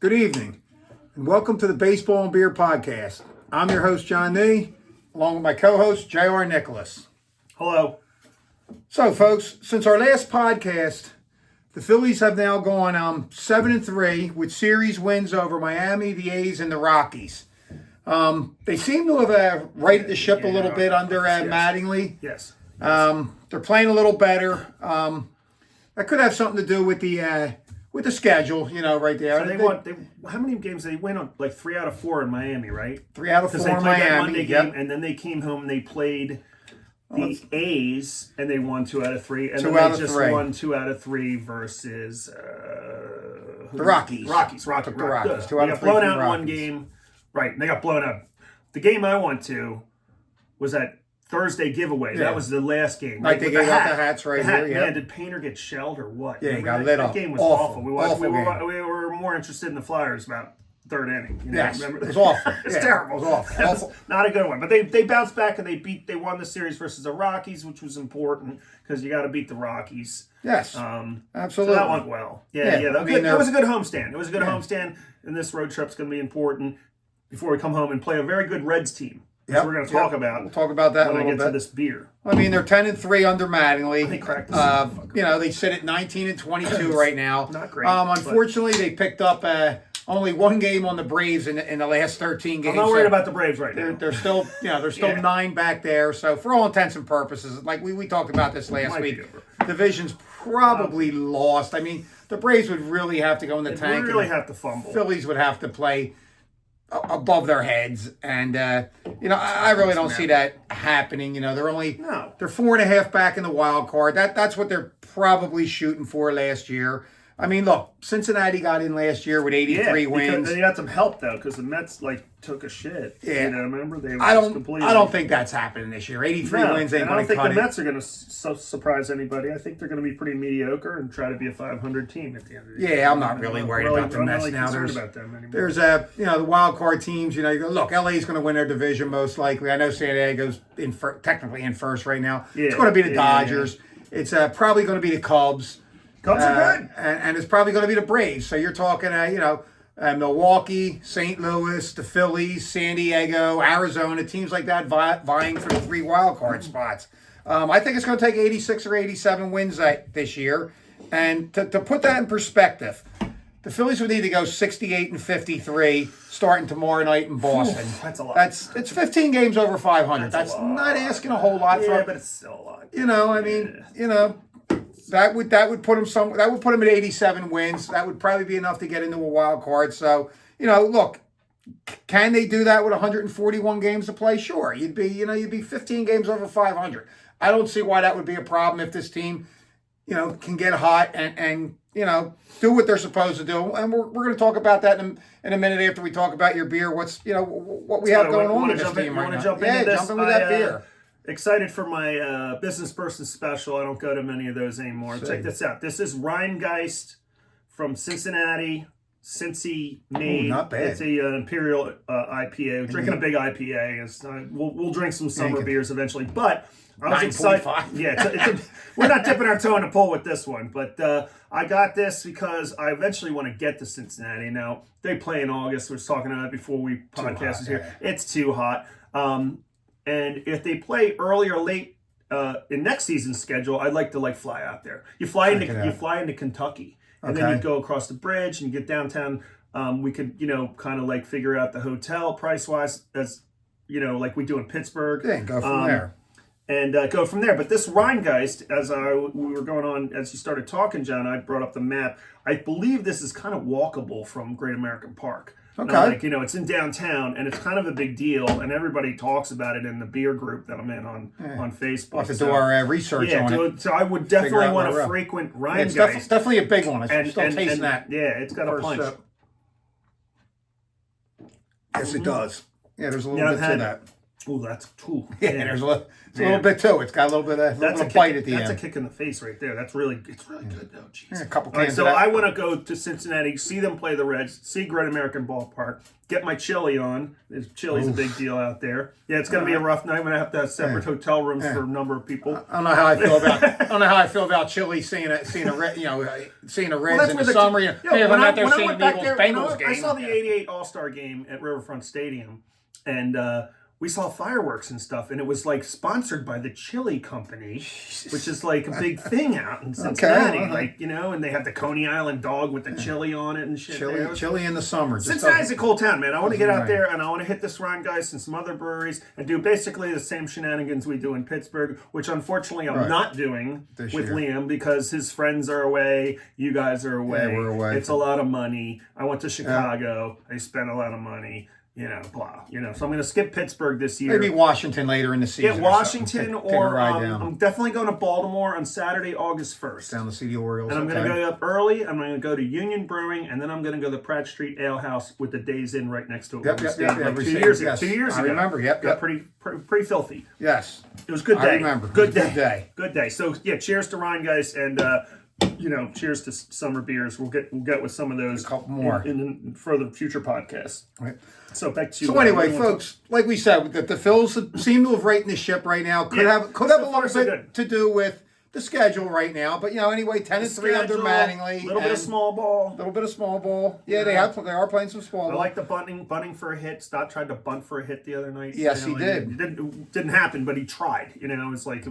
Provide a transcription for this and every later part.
Good evening, and welcome to the Baseball and Beer Podcast. I'm your host, John Nee, along with my co-host, J.R. Nicholas. Hello. So, folks, since our last podcast, the Phillies have now gone 7-3 with series wins over Miami, the A's, and the Rockies. They seem to have righted the ship a little bit under Mattingly. Yes. They're playing a little better. That could have something to do with the schedule, right there. So they won. How many games did they win on? Like 3 out of 4 in Miami, right? 3 out of 4 in Miami. Because they played that Monday game, and then they came home and they played the A's, and they won 2 out of 3. And then they just won 2 out of 3 versus the Rockies. Rockies. The Rockies. 2 out of 3. They got blown out in one game. Right, and they got blown out. The game I went to was that Thursday giveaway. Yeah. That was the last game. Right, they gave out the hats right here. Yeah. Man, did Painter get shelled or what? Yeah, he got lit up. That game was awful. We were more interested in the Flyers about third inning. Yes, remember? It was awful. It's terrible. It was awful. Not a good one. But they bounced back and they won the series versus the Rockies, which was important because you got to beat the Rockies. Yes, absolutely. So that went well. Yeah. That was a good homestand. It was a good homestand, and this road trip's going to be important before we come home and play a very good Reds team. Yep. We're going to talk about. We'll talk about that when a little I get bit. to this beer. I mean, they're 10-3 under Mattingly. They cracked they sit at 19-22 right now. Not great. Unfortunately, they picked up only one game on the Braves in the last 13 games. I'm not worried about the Braves right now. They're still 9 back there. So for all intents and purposes, like we talked about this last week, division's probably lost. I mean, the Braves would really have to go in the tank. They really have to fumble. Phillies would have to play above their heads, and I really don't see that happening. They're 4.5 back in the wild card. That's what they're probably shooting for last year. I mean, look, Cincinnati got in last year with 83 wins. They got some help though, because the Mets took a shit. Yeah, remember they. I don't think that's happening this year. 83 wins ain't going to cut it. I don't think the Mets are going to surprise anybody. I think they're going to be pretty mediocre and try to be a 500 team at the end of the year. Yeah, I'm not really worried about the Mets now. There's the wild card teams. You go, look, LA's going to win their division most likely. I know San Diego's technically in first right now. Yeah, it's going to be the Dodgers. Yeah. It's probably going to be the Cubs. Cubs are good. And it's probably going to be the Braves. So you're talking, Milwaukee, St. Louis, the Phillies, San Diego, Arizona, teams like that vying for the 3 wild card spots. I think it's going to take 86 or 87 wins this year. And to put that in perspective, the Phillies would need to go 68-53 starting tomorrow night in Boston. Oof, that's a lot. It's 15 games over 500. That's not asking a whole lot. Yeah, but it's still a lot. That would put him at 87 wins. That would probably be enough to get into a wild card. So, look, can they do that with 141 games to play? Sure. You'd be 15 games over 500. I don't see why that would be a problem if this team, can get hot and do what they're supposed to do. And we're going to talk about that in a minute after we talk about your beer. What we have going on with this team right now. Jump into with that beer. Excited for my business person special. I don't go to many of those anymore. Check this out. This is Rhinegeist from Cincinnati. Cincy made. Not bad. It's an Imperial IPA. We're drinking a big IPA. We'll drink some summer beers eventually. But I was excited. Yeah, we're not dipping our toe in the pool with this one. But I got this because I eventually want to get to Cincinnati. Now, they play in August. We were talking about it before we podcasted here. Yeah. It's too hot. And if they play early or late in next season's schedule, I'd like to fly out there. You fly into Kentucky, and then you go across the bridge and you get downtown. We could kind of figure out the hotel price wise as like we do in Pittsburgh. Yeah, go from there. And go from there. But this Rhinegeist, as we were going on, as you started talking, John, I brought up the map. I believe this is kind of walkable from Great American Park. Okay. It's in downtown, and it's kind of a big deal, and everybody talks about it in the beer group that I'm in on Facebook. We'll have to do our research on it. So I would definitely want to frequent Rhinegeist. It's definitely a big one. I'm still tasting that. Yeah, it's got a punch. Yes, it does. Yeah, there's a little bit to that. Oh, that's cool. Yeah, there's a little bit too. It's got a little bit of bite at the end. That's a kick in the face right there. It's really good though. Jeez. Yeah, a couple All right, cans so of that. I want to go to Cincinnati, see them play the Reds, see Great American Ballpark, get my chili on. Chili's a big deal out there. Yeah, it's going to be a rough night. I'm going to have separate hotel rooms for a number of people. I don't know how I feel about Chile seeing a Reds in the summer. When I'm out there seeing the Eagles-Bengals game. I saw the '88 All-Star game at Riverfront Stadium, and we saw fireworks and stuff, and it was like sponsored by the Chili Company, which is like a big thing out in Cincinnati. And they have the Coney Island dog with the chili on it and shit. Chili in the summer. Cincinnati's a cool town, man. I want to get out there and I want to hit this Rhinegeist and some other breweries and do basically the same shenanigans we do in Pittsburgh, which unfortunately I'm not doing with Liam because his friends are away, you guys are away. Yeah, we're away. It's a lot of money. I went to Chicago. I spent a lot of money. Blah. So I'm going to skip Pittsburgh this year. Maybe Washington later in the season. Yeah, Washington or I'm definitely going to Baltimore on Saturday, August 1st. Down to see the Orioles. And I'm going to go up early. I'm going to go to Union Brewing, and then I'm going to go to the Pratt Street Ale House with the Days Inn right next to it. Yep. 2 years ago. 2 years ago. I remember. Yep. Pretty filthy. Yes. It was a good day. I remember. Good day. So yeah, cheers to Rhinegeist and. Cheers to summer beers. We'll get with some of those a couple more in further future podcasts. Right. So back to anyway, folks, like we said, the Phils seem to have righted the ship right now. Could have a little bit to do with the schedule right now, but anyway, 10-3 under Mattingly. A little bit of small ball. Yeah, they are playing some small ball. I like the bunting for a hit. Stott tried to bunt for a hit the other night. Yes, he did. It didn't happen, but he tried. It's like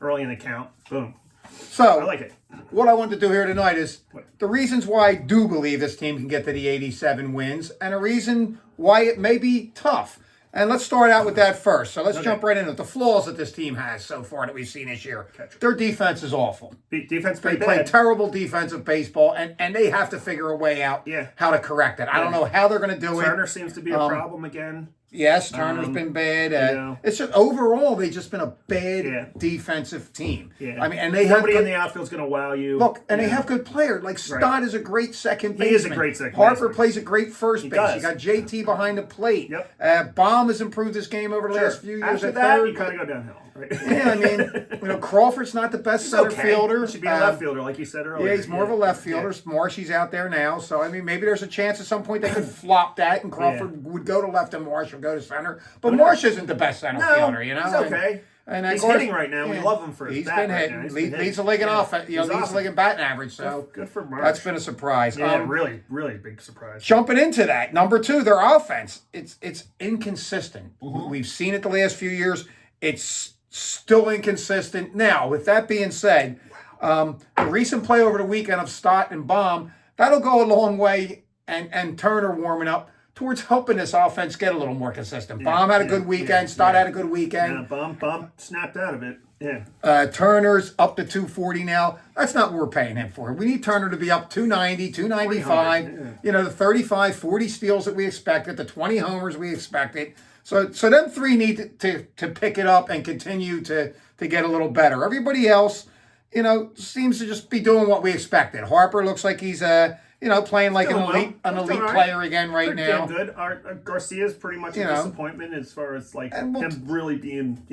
early in the count. Boom. So I like it. What I want to do here tonight is the reasons why I do believe this team can get to the 87 wins and a reason why it may be tough. And let's start out with that first. So let's jump right into it. The flaws that this team has so far that we've seen this year. Their defense is awful. They play terrible defensive baseball, and they have to figure a way out how to correct it. I don't know how they're going to do it. Turner seems to be a problem again. Yes, Turner's been bad. It's just overall they've just been a bad defensive team. Yeah. I mean, and nobody in the outfield's going to wow you. Look, and they have good players. Like Stott is a great second baseman. He is a great second Harper baseman. plays a great first base. You got JT behind the plate. Yep. Baum has improved this game over the last few years. After that, you kind of go downhill. Right? Yeah, I mean, Crawford's not the best center fielder. He should be a left fielder, like you said earlier. Yeah, he's more of a left fielder. Marshy's out there now, so I mean, maybe there's a chance at some point they could flop that, and Crawford would go to left and Marsh would go to center. But Marsh isn't the best center fielder, He's okay. And he's hitting right now. We love him for his bat right now. Leads the league in offense. Leads the league in batting average. So good for Marsh. That's been a surprise. Yeah, really, really big surprise. Jumping into that, number 2, their offense. It's inconsistent. We've seen it the last few years. It's still inconsistent. Now, with that being said, the recent play over the weekend of Stott and Baum, that'll go a long way, and Turner warming up towards helping this offense get a little more consistent. Baum had a good weekend. Stott had a good weekend. Yeah, Baum snapped out of it. Yeah. Turner's up to 240 now. That's not what we're paying him for. We need Turner to be up 290, 295. The 35, 40 steals that we expected, the 20 homers we expected. So them three need to pick it up and continue to get a little better. Everybody else, seems to just be doing what we expected. Harper looks like he's playing like an elite player again right now. Good. Garcia's pretty much a disappointment as far as him really being,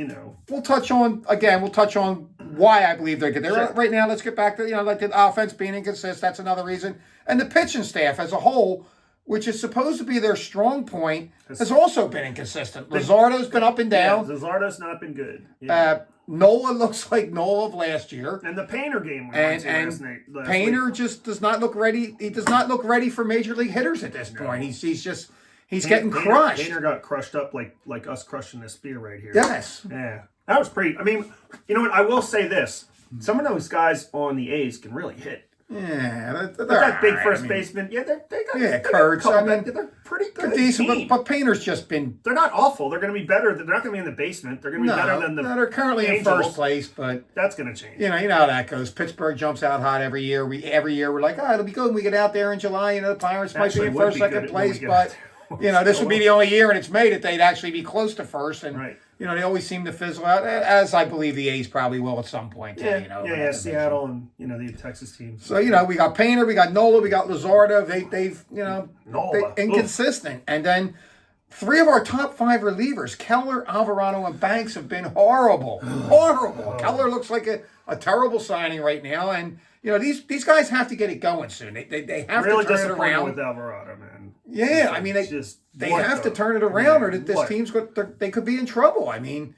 We'll touch on why I believe they're good. Right now, let's get back to the offense being inconsistent. That's another reason. And the pitching staff as a whole, which is supposed to be their strong point, has also been inconsistent. Luzardo's been up and down. Yeah, Luzardo's not been good. Yeah. Nola looks like Nola of last year. And the Painter game last night. Painter just does not look ready. He does not look ready for major league hitters at this point. He's getting crushed. Painter got crushed up like us crushing this beer right here. Yes. Yeah. That was pretty. I mean, you know what? I will say this. Some of those guys on the A's can really hit. Yeah, that big first baseman. Yeah, they got Kurtz. They're pretty good. They're decent, but Painter's just been. They're not awful. They're going to be better. They're not going to be in the basement. They're going to be better than the. They're currently Angels. in first place, but that's going to change. You know how that goes. Pittsburgh jumps out hot every year. We're like, it'll be good when we get out there in July. The Pirates might be in first, second place, but this would be the only year, and it's made it. They'd actually be close to first, and right. They always seem to fizzle out, as I believe the A's probably will at some point. Yeah, Seattle and the Texas teams. So we got Painter, we got Nola, we got Luzardo. They've Nola. inconsistent, and then 3 of our top 5 relievers, Keller, Alvarado, and Banks, have been horrible. Horrible. Keller looks like a terrible signing right now. And, these guys have to get it going soon. They have really to turn it around. with Alvarado, man. Yeah, I mean, they have to turn it around, or this team's they could be in trouble. I mean,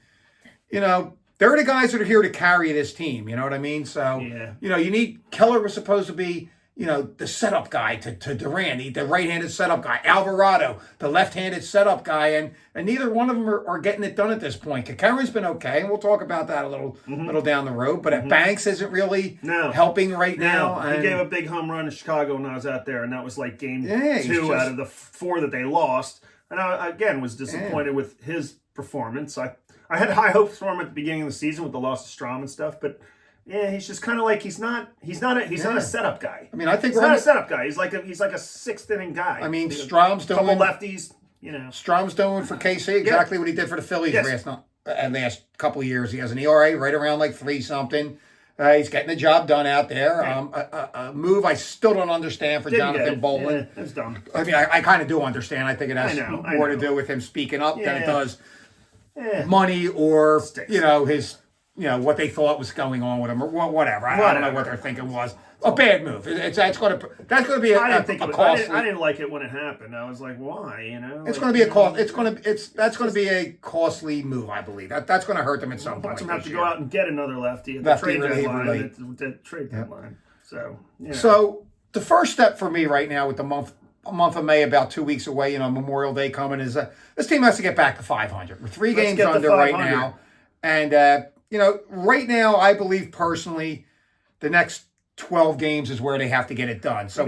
they're the guys that are here to carry this team. You know what I mean? So, you need Keller was supposed to be, the setup guy to Durant, the right-handed setup guy. Alvarado, the left-handed setup guy, and neither one of them are getting it done at this point. Kakara's been okay, and we'll talk about that a little down the road. But Banks isn't really helping right now. He gave a big home run in Chicago when I was out there, and that was like game 2 out of the 4 that they lost. And I, again, was disappointed with his performance. I had high hopes for him at the beginning of the season with the loss of Strom and stuff, but he's just kind of like he's not a setup guy. I mean, I think he's not a setup guy. He's like a 6th inning guy. I mean, Strom's doing a couple lefties. Strom's doing for KC exactly what he did for the Phillies last couple of years. He has an ERA right around like 3-something. He's getting the job done out there. A move I still don't understand for Jonathan Bolin. Yeah, that's dumb. I mean, I kind of do understand. I think it has more to do with him speaking up than it does money or his what they thought was going on with him or whatever. I don't know what their thinking was. A bad move. That's going to be a costly. I didn't like it when it happened. I was like, why? It's going to be a cost. That's going to be a costly move. I believe that's going to hurt them at some point. Watch them have to go out and get another lefty at the trade deadline. The trade deadline. So So the first step for me right now with the month of May, about 2 weeks away, Memorial Day coming, is this team has to get back to 500. We're 3 games under right now, and right now I believe personally the next 12 games is where they have to get it done. So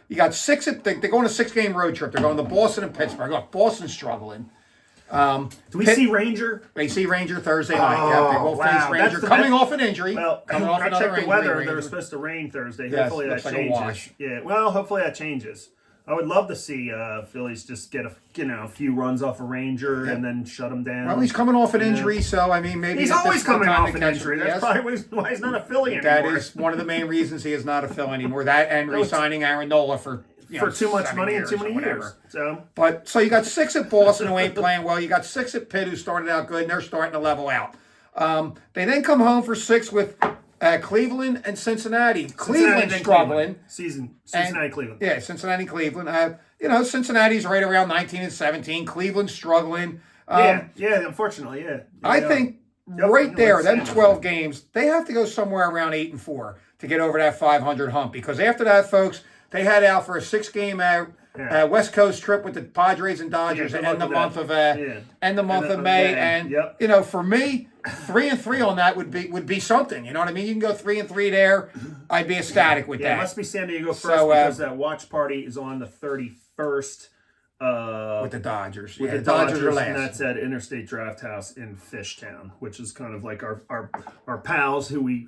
you got 6. They're going a 6-game road trip. They're going to Boston and Pittsburgh. Look, Boston's struggling. Do we see Ranger? They see Ranger Thursday night. They will face Ranger coming off an injury. Well, I checked the weather. They were supposed to rain Thursday. Hopefully that changes. Yeah, well, hopefully that changes. I would love to see Phillies just get a few runs off a Ranger and then shut them down. Well, he's coming off an injury, so I mean maybe he's always coming off an injury. That's probably why he's not a Philly anymore. That is one of the main reasons he is not a Philly anymore. That and re-signing Aaron Nola for too much money and too many years. So you got 6 at Boston who ain't playing well. You got 6 at Pitt who started out good and they're starting to level out. They then come home for 6 with Cleveland and Cincinnati. Cleveland struggling. Cincinnati, Cleveland. Yeah, Cincinnati, Cleveland. Cincinnati's right around 19-17. Cleveland's struggling. Unfortunately, yeah. I think right there, them 12 games, they have to go somewhere around 8-4 to get over that 500 hump. Because after that, folks, they head out for a 6-game West Coast trip with the Padres and Dodgers and end the month of May. And for me, 3-3 on that would be something. You know what I mean? You can go 3-3 there. I'd be ecstatic with that. It must be San Diego first because that watch party is on the 31st. With the Dodgers. With the Dodgers are last. And that's at Interstate Draft House in Fishtown, which is kind of like our pals who we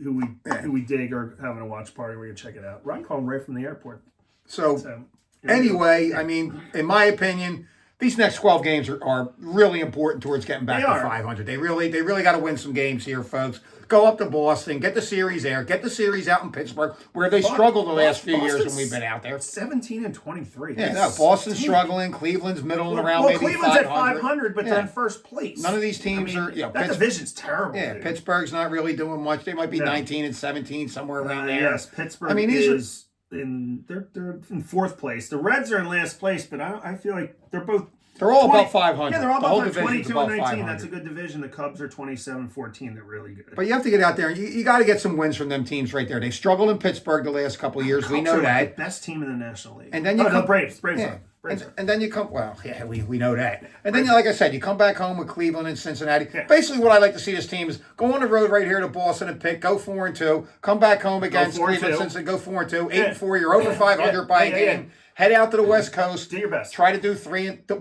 dig are having a watch party. We're gonna check it out. Ryan called right from the airport. So anyway, I mean, in my opinion, these next 12 games are really important towards getting back to 500. They really got to win some games here, folks. Go up to Boston, get the series there, get the series out in Pittsburgh, where they struggled the last few years when we've been out there. 17-23. Yeah, no, Boston's struggling. Cleveland's middling around maybe Cleveland's 500. at 500, but they're in first place. None of these teams are. That division's terrible. Yeah, dude. Pittsburgh's not really doing much. They might be 19-17, somewhere around there. Yes, Pittsburgh is in they're in 4th place. The Reds are in last place, but I feel like they're all about 500. Yeah, they're all about 22 and 19. That's a good division. The Cubs are 27-14. They're really good. But you have to get out there. You got to get some wins from them teams right there. They struggled in Pittsburgh the last couple of years. We know that. The best team in the National League. And then Braves. And then you come. Well, yeah, we know that. And then, like I said, you come back home with Cleveland and Cincinnati. Yeah. Basically, what I like to see this team is go on the road right here to Boston and Pitt. Go 4-2. Come back home against Cleveland, Cincinnati. Go 4-2. 8-4. You're over 500 by a game. Head out to the West Coast. Do your best. Try to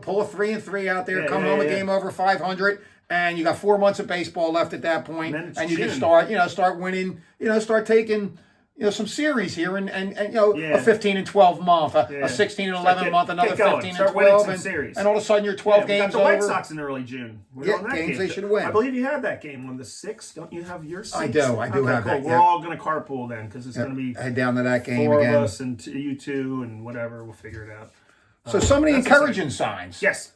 pull a 3-3 out there. Come home a game over 500, and you got 4 months of baseball left at that point, and you can start winning. Start taking some series here, and a 15-12 month, a 16-11 month, another 15-12, and all of a sudden you're 12 games over. The White Sox in early June. Games they should win. I believe you had that game on the 6th. Don't you have your 6th? I do have cool. that. We're all going to carpool then because it's going to be head down to that game 4 again. of us and you 2 and whatever. We'll figure it out. So many encouraging signs. Yes.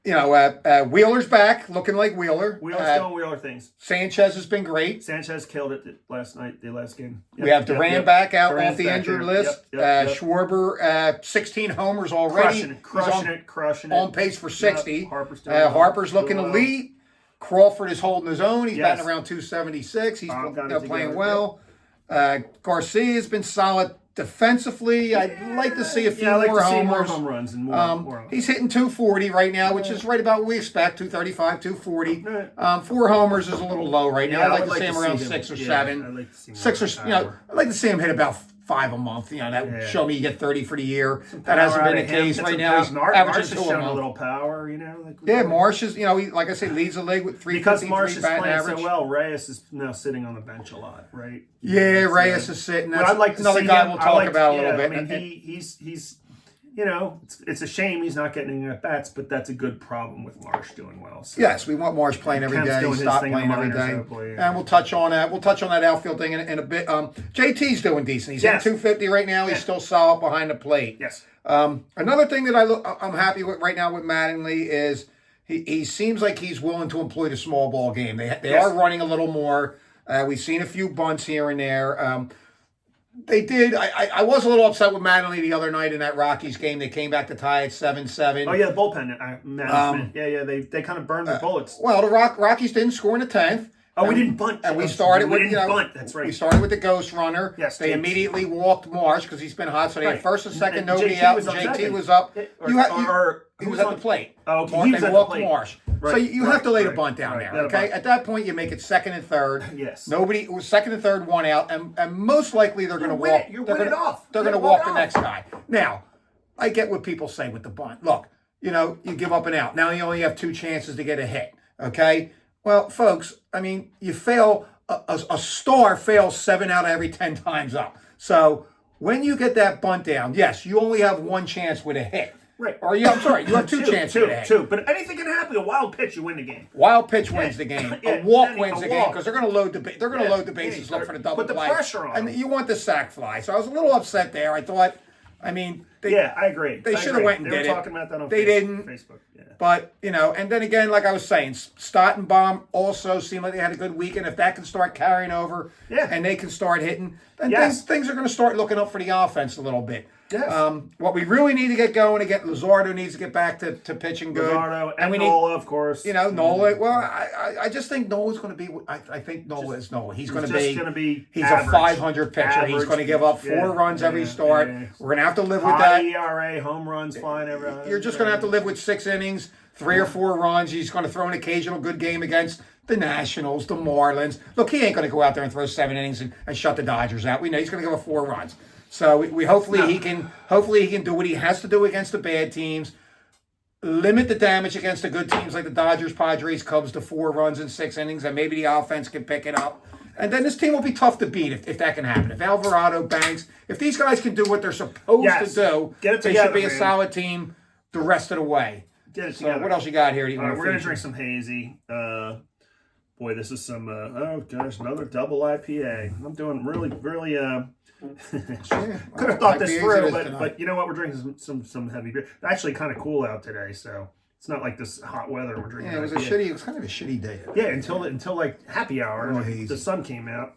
Wheeler's back, looking like Wheeler. Wheeler's doing Wheeler things. Sanchez has been great. Sanchez killed it last night, the last game. Yep, we have Duran back out Duran's off the back injured there. list. Yep. Schwarber, 16 homers already. Crushing it. On pace for 60. Harper's looking elite. Crawford is holding his own. He's batting around 276. He's playing well. Garcia's been solid defensively. I'd like to see a few more home runs and more. He's hitting 240 right now, which is right about what we expect, 235, 240. 4 homers is a little low right now. I'd like to see him around 6 or 7. I'd like to see I'd like to see him hit about 5 a month. That would show me you get 30 for the year. That hasn't been the case right now. He's averaging 2 a month. Power, Marsh is, like I say, leads the league with 353 because Marsh is playing average. So well. Reyes is now sitting on the bench a lot, right? Yeah, Reyes is sitting. That's I'd like to another see guy him. we'll talk about a little bit. I mean, he's it's a shame he's not getting any at bats, but that's a good problem with Marsh doing well. So. Yes, we want Marsh playing every day. Stop playing every day. And we'll touch on that. We'll touch on that outfield thing in a bit. JT's doing decent. He's at 250 right now. He's still solid behind the plate. Yes. Another thing that I'm happy with right now with Mattingly is he seems like he's willing to employ the small ball game. They are running a little more. We've seen a few bunts here and there. They did. I was a little upset with Mattingly the other night in that Rockies game. They came back to tie at 7-7. Oh, yeah, the bullpen management. They kind of burned their bullets. Well, the Rockies didn't score in the 10th. We didn't bunt. And we started with bunt. That's right. We started with the ghost runner. Yes, they immediately walked Marsh because he's been hot. So they had first and second, nobody JT out. Was JT was up. He was at the plate. Oh, okay. They walked Marsh. Right. So you have to lay the bunt down there. Okay. At that point, you make it second and third. Yes. Nobody. It was second and third, one out, and most likely they're going to walk. You're winning off. They're going to walk the next guy. Now, I get what people say with the bunt. Look, you give up an out. Now you only have 2 chances to get a hit. Okay. Well, folks, I mean, you fail, a star fails 7 out of every 10 times up. So when you get that bunt down, yes, you only have 1 chance with a hit. Right. Or you have 2 chances with a hit. 2. But anything can happen. A wild pitch, you win the game. Wild pitch wins the game. A walk wins the game because they're going to load the bases, look for the double play. Put the pressure on. And you want the sack fly. So I was a little upset there. I thought, I agree. They should have went and did it. They were talking about that on They didn't. Facebook. Yeah. But, and then again, like I was saying, Stott and Baum also seemed like they had a good weekend. If that can start carrying over and they can start hitting, then things are going to start looking up for the offense a little bit. Yes. What we really need to get going again, Luzardo needs to get back to pitching good. Luzardo and Nola, of course. Nola. Well, I just think Nola's going to be. I think Nola is Nola. He's going to be. He's average, a 500 pitcher. He's going to give up 4 runs every start. We're going to have to live with that. ERA, home runs flying every. You're just going to have to live with 6 innings, 3 or 4 runs. He's going to throw an occasional good game against the Nationals, the Marlins. Look, he ain't going to go out there and throw 7 innings and shut the Dodgers out. We know he's going to give up 4 runs. So we hopefully he can do what he has to do against the bad teams, limit the damage against the good teams like the Dodgers, Padres, Cubs to 4 runs in 6 innings, and maybe the offense can pick it up. And then this team will be tough to beat if that can happen. If Alvarado, Banks, if these guys can do what they're supposed to do, they should be a solid team the rest of the way. Get it together. So what else you got here? We're going to drink some hazy. Boy, this is some, another double IPA. I'm doing really could have thought this through, but you know what? We're drinking some heavy beer. It's actually kind of cool out today, so it's not like this hot weather we're drinking. Yeah, it was kind of a shitty day. Yeah, until like happy hour, the sun came out.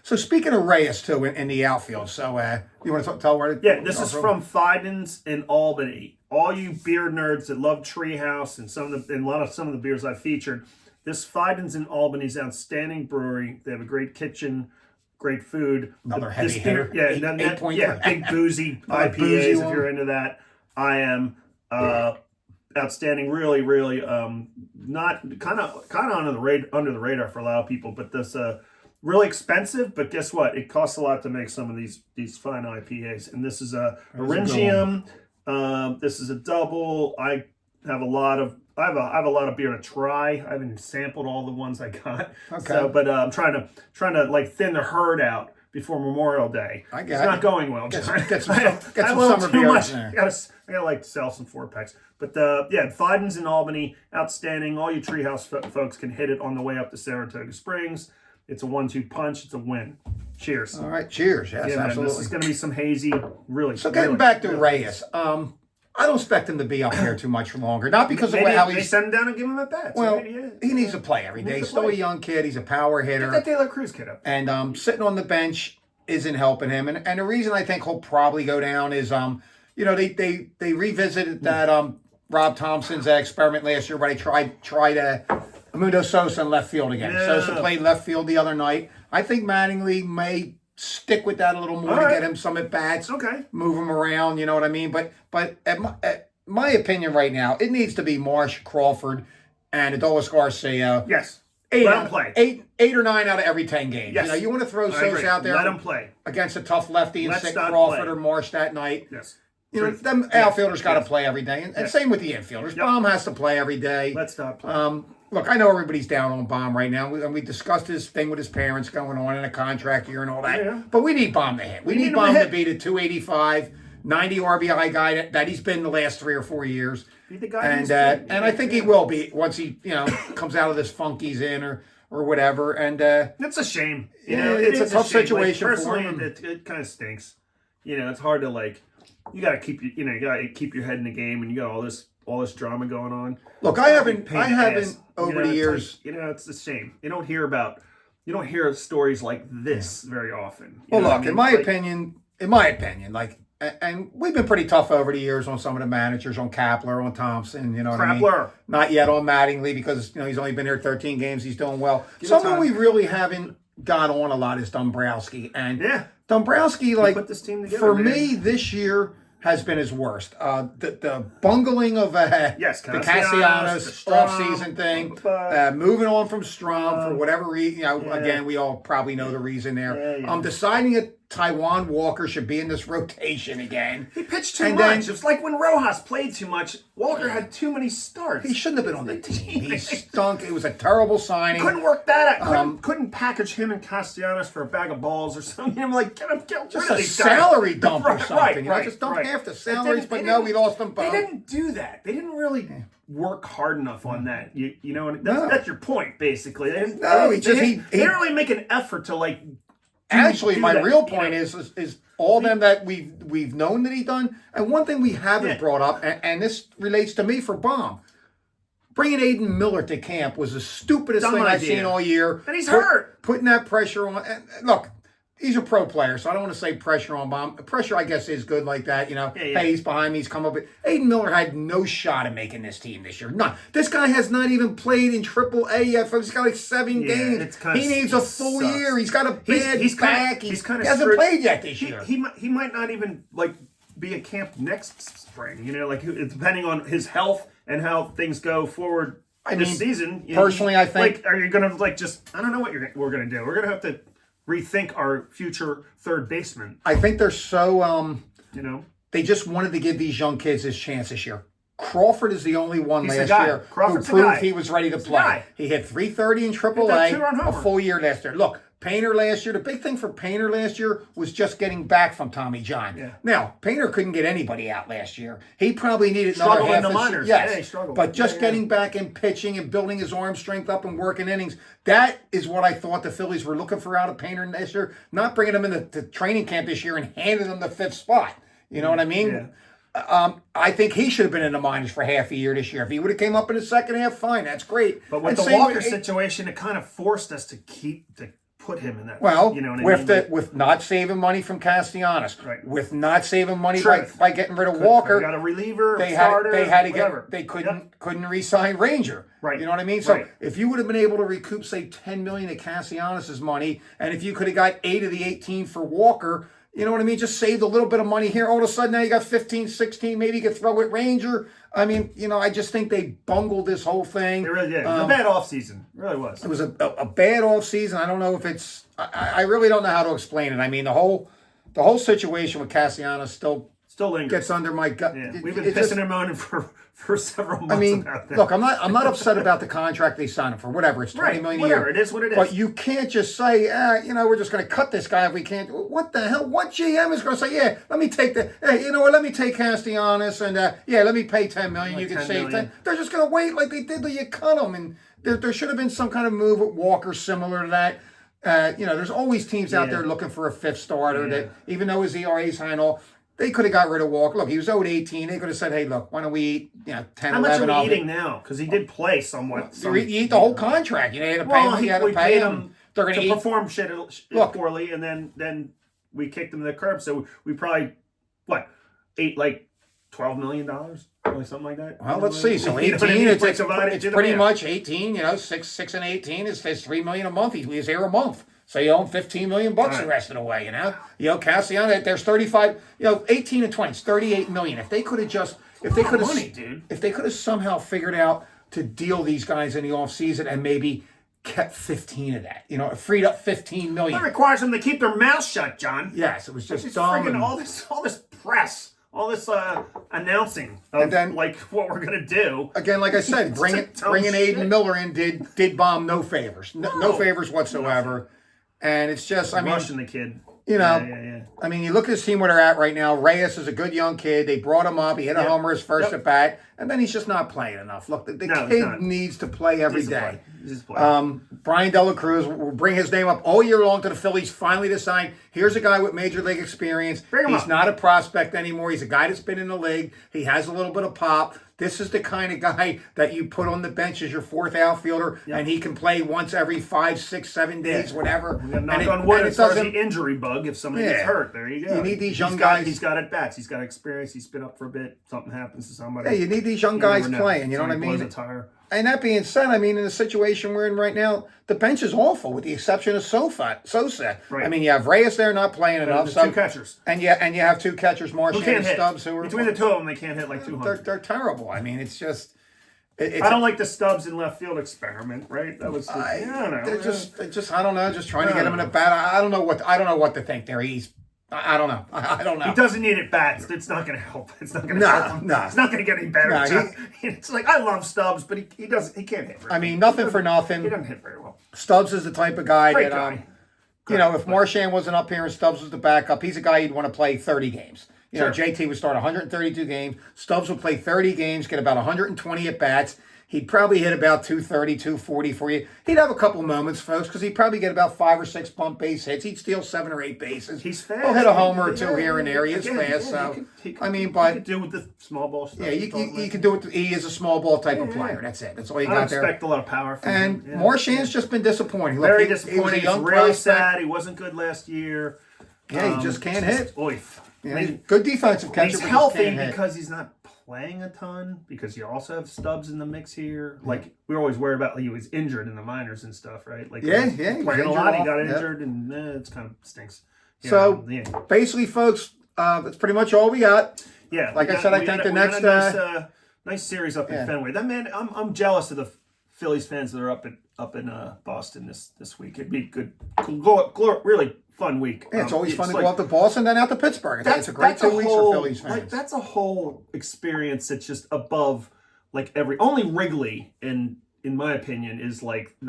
So speaking of Reyes too in the outfield, so you want to tell where? Yeah, this is from Fidens in Albany. All you beer nerds that love Treehouse and some of the beers I featured. This Fidens in Albany's outstanding brewery. They have a great kitchen. Great food. Another heavy hitter. Big boozy IPAs if you're into that. I am outstanding. Really, not kind of under the radar for a lot of people, but this really expensive. But guess what? It costs a lot to make some of these fine IPAs. And this is a Rhinegeist. This is a double. I have a lot of beer to try. I haven't sampled all the ones I got. Okay. So, but I'm trying to like thin the herd out before Memorial Day. It's not going well. Get some summer beers in there. I gotta like sell some 4-packs. But Fidens in Albany, outstanding. All you Treehouse folks can hit it on the way up to Saratoga Springs. It's a 1-2 punch. It's a win. Cheers. All right. Cheers. Yes, absolutely. This is going to be some hazy, really. So getting back to Reyes, I don't expect him to be up there too much longer. Not because of Maybe how they he's. send him down and give him at bats. Well, Right? Yeah. he needs to play every day. He's still a young kid. He's a power hitter. Get that De La Cruz kid up. And sitting on the bench isn't helping him. And the reason I think he'll probably go down is they revisited that Rob Thompson's experiment last year where they tried Amundo Sosa in left field again. Yeah. Sosa played left field the other night. I think Mattingly may stick with that a little more to get him some at bats. Okay. Move him around, you know what I mean? But at my opinion right now, it needs to be Marsh, Crawford, and Adolis Garcia. Yes. Let them play. Eight or 9 out of every 10 games. Yes. You want to throw Sosa out there. Let him play against a tough lefty and sit Crawford or Marsh that night. Yes. Them outfielders got to play every day, and same with the infielders. Yep. Baum has to play every day. Let's stop playing. Look, I know everybody's down on Baum right now, and we discussed his thing with his parents going on in a contract year and all that. Yeah. But we need Baum to hit. We need Baum to be the 285, 90 RBI guy that he's been the last 3 or 4 years. Be the guy and I think he will be once he comes out of this funk he's in or whatever. And it's a shame. It's a tough situation personally, for him. It kind of stinks. It's hard to you got to keep you got to keep your head in the game, and you got all this drama going on. Look, I haven't over the years. It's a shame. You don't hear stories like this very often. Well, look, in my opinion, and we've been pretty tough over the years on some of the managers, on Kapler, on Thompson, you know what I mean? Not yet on Mattingly because, he's only been here 13 games. He's doing well. Someone we really haven't got on a lot is Dombrowski. And Dombrowski, put this team together, for me, this year has been his worst. The bungling of the Castellanos off-season thing, moving on from Strom for whatever reason. Again, we all probably know the reason there. Deciding that Taiwan Walker should be in this rotation again. He pitched too much. It was like when Rojas played too much. Walker had too many starts. He shouldn't have been on the team. He stunk. It was a terrible signing. Couldn't work that out. Couldn't package him and Castellanos for a bag of balls or something. I'm like, get just a salary dump or something. Just dump half the salaries, but no, we lost them both. They didn't do that. They didn't really work hard enough on that. That's your point, basically. They didn't really make an effort to Actually, my real point is all them that we've known that he's done. And one thing we haven't brought up, and this relates to me for Baum, bringing Aiden Miller to camp was the stupidest thing I've seen all year. And he's hurt. Putting that pressure on. And look, he's a pro player, so I don't want to say pressure on Baum. Pressure, I guess, is good like that. Hey, he's behind me. He's come up with. Aiden Miller had no shot at making this team this year. None. This guy has not even played in Triple-A yet. He's got 7 games. He needs a full year. He's got a bad back. He hasn't played yet this year. He might not even be at camp next spring. Depending on his health and how things go forward this season. Personally, I think. Are you gonna just? I don't know what we're gonna do. We're gonna have to rethink our future third baseman. I think they're so, they just wanted to give these young kids his chance this year. Crawford is the only one last year who proved he was ready to play. He hit .330 in Triple-A, a full year last year. Look, Painter last year, the big thing for Painter last year was just getting back from Tommy John. Yeah. Now, Painter couldn't get anybody out last year. He probably needed another half in the minors. Yes, yeah, he struggled. But just getting back and pitching and building his arm strength up and working innings, that is what I thought the Phillies were looking for out of Painter this year. Not bringing him into training camp this year and handing him the 5th spot. You know what I mean? Yeah. I think he should have been in the minors for half a year this year. If he would have came up in the second half, fine, that's great. But with the Walker situation, it kind of forced us to put him in that. Well, you know what I mean? With not saving money from Castellanos, right. With not saving money by getting rid of Walker, they got a reliever, starter, they had to they couldn't re-sign Ranger. Right. You know what I mean? So if you would have been able to recoup, say, $10 million of Castellanos' money, and if you could have got 8 of the 18 for Walker, you know what I mean? Just saved a little bit of money here. All of a sudden now you got 15, 16. Maybe you could throw it Ranger. I mean, I just think they bungled this whole thing. They really did. It was a bad offseason. It really was. It was a bad offseason. I don't know if it's... I really don't know how to explain it. I mean, the whole situation with Castellanos still lingers. Gets under my gut. Yeah. We've been pissing and moaning for several months about that. Look, I'm not upset about the contract they signed him for. Whatever, it's $20 million a year. It is what it is. But you can't just say, we're just going to cut this guy if we can't. What the hell? What GM is going to say? Let me take let me take Castellanos and let me pay $10 million. You can save $10. They're just going to wait like they did till you cut them. And there should have been some kind of move with Walker similar to that. There's always teams out there looking for a 5th starter that, even though his ERA is high and all, They could have got rid of Walker. Look, he was owed 18. They could have said, hey, look, why don't we eat 10, How 11 much are we eating now? Because he did play somewhat. You eat the whole contract. You had to pay him. You had to pay him. They're going to perform shit poorly, and then we kicked him to the curb. So we probably, ate like $12 million? Or something like that. Well, let's see. So 18, it's pretty much 18. 6 and 18 is $3 million a month. He's here a month. So you own $15 million the rest of the way, Cassiano, there's 35, 18 and 20, it's $38 million. If they could have if they could have somehow figured out to deal these guys in the offseason and maybe kept 15 of that, freed up $15 million. That requires them to keep their mouth shut, John. Yes, it was just dumb. Freaking all this press. All this announcing of and then, what we're gonna do. Again, like I said, bringing Aiden Miller in did bomb no favors, no favors whatsoever. And it's just, rushing the kid. Yeah. I mean, you look at this team where they're at right now. Reyes is a good young kid. They brought him up. He hit a homer his first at bat, and then he's just not playing enough. Look, the kid needs to play every day. Brian Dela Cruz will bring his name up all year long to the Phillies. Finally decide, here's a guy with major league experience. He's not a prospect anymore. He's a guy that's been in the league. He has a little bit of pop. This is the kind of guy that you put on the bench as your fourth outfielder, and he can play once every 5, 6, 7 days, whatever. Knock on wood as far as the injury bug. If somebody gets hurt, there you go. You need these young guys. He's got at bats. He's got experience. He's been up for a bit. Something happens to somebody. Yeah, you need these young guys playing. You know what I mean? And that being said, in the situation we're in right now, the bench is awful, with the exception of Sosa. Right. I mean, you have Reyes there not playing enough. Two catchers. And you have two catchers, Marchand and Stubbs, who are between the two of them, they can't hit like 200. They're terrible. It's just. I don't like the Stubbs in left field experiment, right? That was. I don't know. They're just I don't know, just trying to get him in a bat. I don't know what to think there. I don't know. I don't know. He doesn't need it bats. It's not going to help. It's not going to help him. It's not going to get any better. It's like, I love Stubbs, but he can't hit very well. Nothing for nothing. He doesn't hit very well. Stubbs is the type of guy Great that, guy. If Marchand wasn't up here and Stubbs was the backup, he's a guy you'd want to play 30 games. JT would start 132 games. Stubbs would play 30 games, get about 120 at bats. He'd probably hit about 230, 240 for you. He'd have a couple moments, folks, because he'd probably get about 5 or 6 bump base hits. He'd steal 7 or 8 bases. He's fast. He'll hit a homer or two here and there. He is fast. He but could do with the small ball stuff. Yeah, you can do it. He is a small ball type of player. That's it. That's all you got there. I expect a lot of power from him. And Marchand's just been disappointing. Look, very disappointing. He was a young really prospect. sad. He wasn't good last year. Yeah, he just can't hit. Oif. Good defensive catcher. He's healthy because he's not playing a ton, because you also have Stubbs in the mix here. Like, we were always worried about, he was injured in the minors and stuff, right? Like, playing a lot, he got injured, and it's kind of stinks. Basically, folks, that's pretty much all we got. Yeah, like I said, I think the next nice series up in Fenway. That man, I'm jealous of the Phillies fans that are up in Boston this week. It'd be good, really fun week. Yeah, it's always fun to go up to Boston, then out to Pittsburgh. It's a great 2 weeks for Phillies fans. Like, that's a whole experience that's just above, only Wrigley, in my opinion, is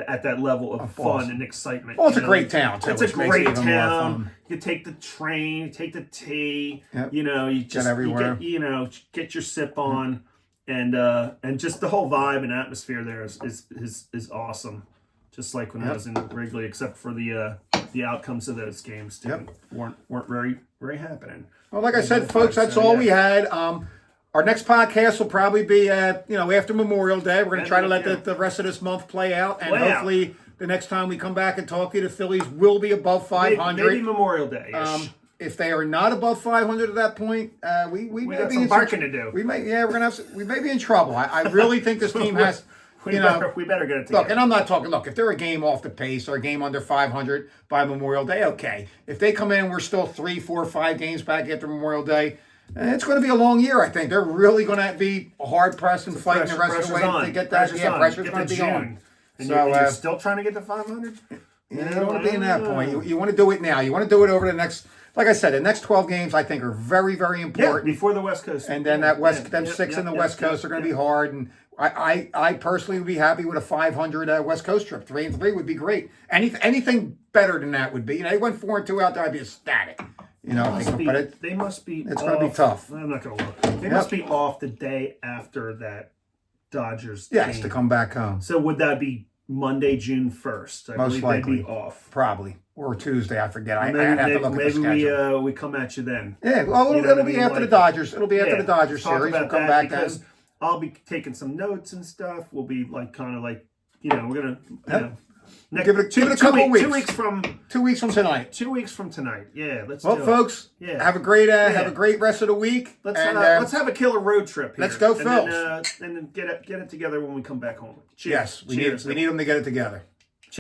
at that level of fun and excitement. Well, it's a great town too. It's a great town. You take the train, you take the T. Yep. You just get everywhere. Get your sip on, and just the whole vibe and atmosphere there is awesome. Just like when I was in Wrigley, except for the outcomes of those games too weren't very, very happening. Well, like I said, folks, that's all we had. Our next podcast will probably be after Memorial Day. We're going to try to let the rest of this month play out, and hopefully the next time we come back and talk to you, the Phillies will be above 500. Maybe Memorial Day. If they are not above 500 at that point, we may got be some in barking to do. We may be in trouble. I really think this team has. We better get it together. Look, and I'm not talking. Look, if they're a game off the pace or a game under 500 by Memorial Day, okay. If they come in and we're still 3, 4, 5 games back after Memorial Day, it's going to be a long year. I think they're really going to be hard pressed and fighting the rest of the way to get that. Pressure's going to be on. And you're still trying to get to 500. You don't want to be in that point. You want to do it now. You want to do it over the next. Like I said, the next 12 games I think are very, very important. Before the West Coast. And then them 6 in the West Coast are going to be hard. And I personally would be happy with a 500 West Coast trip. 3-3 would be great. Anything better than that would be. They went 4-2 out there, I'd be ecstatic. They must be. It's going to be tough. I'm not going to look. They must be off the day after that Dodgers game. Yes, to come back home. So would that be Monday, June 1st? Most likely. They'd be off. Probably. or Tuesday. I forget. I Maybe, have to look at the schedule. we come at you then. Yeah, well, it'll be after the Dodgers. It'll be after the Dodgers talk series. About we'll come that back because then. I'll be taking some notes and stuff. We'll be like kind of like we're gonna Give it a couple weeks. 2 weeks from tonight. 2 weeks from tonight. Yeah, let's. Well, do folks, it. have a great rest of the week. Let's have a killer road trip here. Let's go, Phils. And then get it together when we come back home. Cheers. Yes, we need them to get it together.